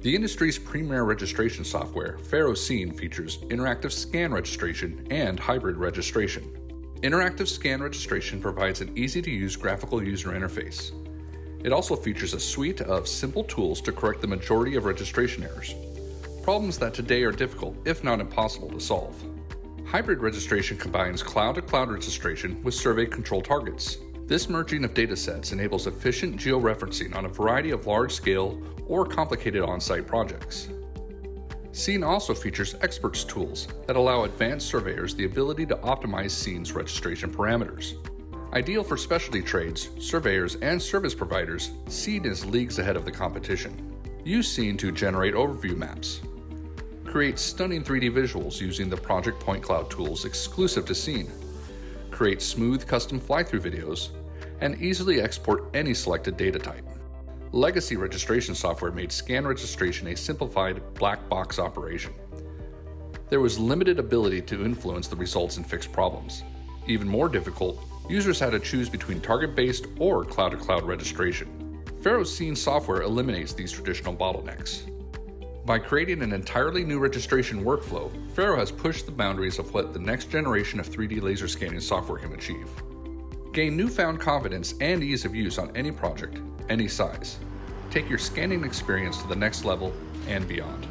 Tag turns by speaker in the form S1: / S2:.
S1: The industry's premier registration software, FARO SCENE, features interactive scan registration and hybrid registration. Interactive scan registration provides an easy-to-use graphical user interface. It also features a suite of simple tools to correct the majority of registration errors, problems that today are difficult, if not impossible, to solve. Hybrid registration combines cloud-to-cloud registration with survey control targets. This merging of datasets enables efficient geo-referencing on a variety of large-scale or complicated on-site projects. Scene also features experts tools that allow advanced surveyors the ability to optimize Scene's registration parameters. Ideal for specialty trades, surveyors, and service providers, Scene is leagues ahead of the competition. Use Scene to generate overview maps. Create stunning 3D visuals using the Project Point Cloud tools exclusive to Scene. Create smooth custom fly-through videos, and easily export any selected data type. Legacy registration software made scan registration a simplified black box operation. There was limited ability to influence the results and fix problems. Even more difficult, users had to choose between target-based or cloud-to-cloud registration. FARO Scene software eliminates these traditional bottlenecks. By creating an entirely new registration workflow, FARO has pushed the boundaries of what the next generation of 3D laser scanning software can achieve. Gain newfound confidence and ease of use on any project, any size. Take your scanning experience to the next level and beyond.